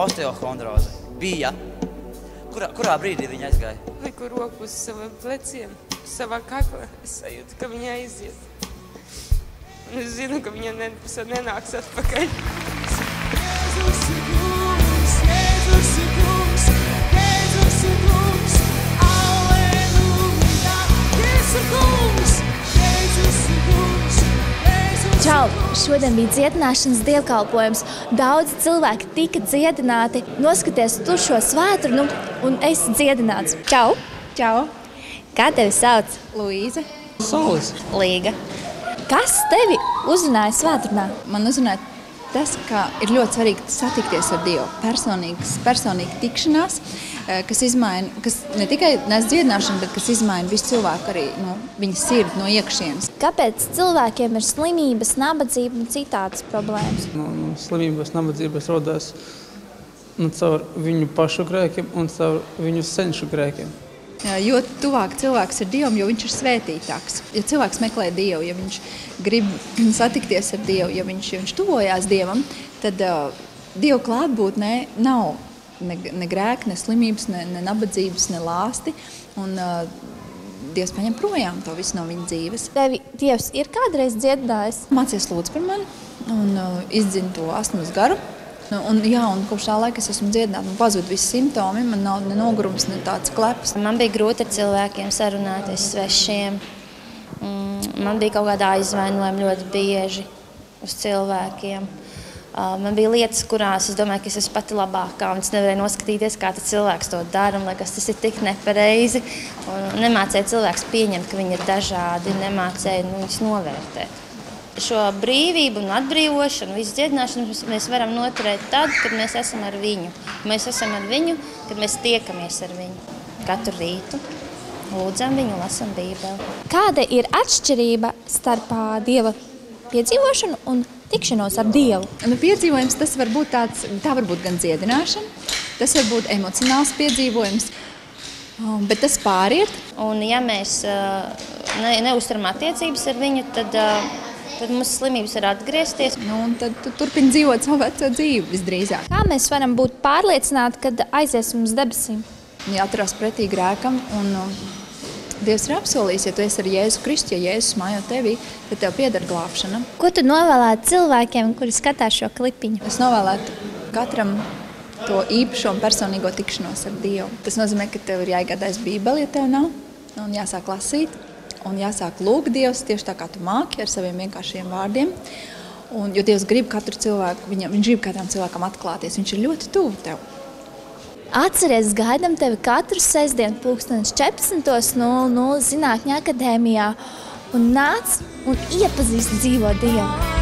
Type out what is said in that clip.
osteohondroze. Bija. Kurā brīdī viņa aizgāja? Liku roku uz saviem pleciem, savā kaklā. Es sajūtu, ka viņa aiziet. Un es zinu, ka viņa nenāks atpakaļ. Čau! Šodien bija dziedināšanas dievkalpojums. Daudzi cilvēki tika dziedināti. Noskaties tur šo svētru, un esi dziedināts. Čau! Čau! Kā tevi sauc? Luīze. Saulis. Līga. Kas tevi uzrunāja svētrunā? Man uzrunāja tas, ka ir ļoti svarīgi satikties ar Dievu. Personīga tikšanās, kas ne tikai nes dziedināšanu, bet kas izmaina visu cilvēku arī viņa sirdi no iekšienes. Kāpēc cilvēkiem ir slimības, nabadzība un citādas problēmas? Slimības, nabadzības rodās caur viņu pašu grēkiem un caur viņu senšu grēkiem. Jo tuvāk cilvēks ir Dievam, jo viņš ir svētītāks. Ja cilvēks meklē Dievu, ja viņš grib satikties ar Dievu, ja viņš tuvojās Dievam, tad Dieva klātbūtnē nav ne grēka, ne slimības, ne nabadzības, ne lāsti. Un Dievs paņem projām to visu no viņa dzīves. Tevi Dievs ir kādreiz dziedinājis? Mācies lūdz par mani un izdzina to astmas garu. Un kopš tā laika es esmu dziedināta, man pazūd visi simptomi, man nav ne nogurums, ne tāds kleps. Man bija grūti ar cilvēkiem sarunāties svešiem. Man bija kaut kāda aizvainojuma ļoti bieži uz cilvēkiem. Man bija lietas, kurās es domāju, ka es esmu pati labākā, un es nevarēju noskatīties, kā tas cilvēks to dara, un liekas, tas ir tik nepareizi. Un nemācēja cilvēks pieņemt, ka viņi ir dažādi, nemācēja viņus novērtēt. Šo brīvību un atbrīvošanu, visu dziedināšanu mēs varam noturēt tad, kad mēs esam ar viņu. Mēs esam ar viņu, kad mēs tiekamies ar viņu. Katru rītu lūdzam viņu, lasam Bībeli. Kāda ir atšķirība starp Dieva piedzīvošanu un tikšanos ar Dievu? Piedzīvojums tas var būt tā var būt gan dziedināšana, tas var būt emocionāls piedzīvojums, bet tas pāriet. Un ja mēs neuzturam attiecības ar viņu, tad mūsu slimības var atgriezties. Un tad turpin dzīvot savu veco dzīvi visdrīzāk. Kā mēs varam būt pārliecināti, kad aiziesim uz debesīm? Jāturās pretī grēkam, un Dievs ir apsolījis, ja tu esi ar Jēzu Kristu, ja Jēzus mājo tevī, tad tev pieder glābšana. Ko tu novēlētu cilvēkiem, kuri skatās šo klipiņu? Es novēlētu katram to īpašo un personīgo tikšanos ar Dievu. Tas nozīmē, ka tev ir jāiegādājas Bībeli, ja tev nav, un jāsāk lasīt. Un jāsāk lūgt Dievs tieši tā, kā tu māki ar saviem vienkāršiem vārdiem. Jo Dievs grib katru cilvēku, viņš grib katram cilvēkam atklāties, viņš ir ļoti tuvu tev. Atceries, gaidam tevi katru sestdienu 14:00 Zinātņu akadēmijā un nāc un iepazīsti dzīvo Dievu.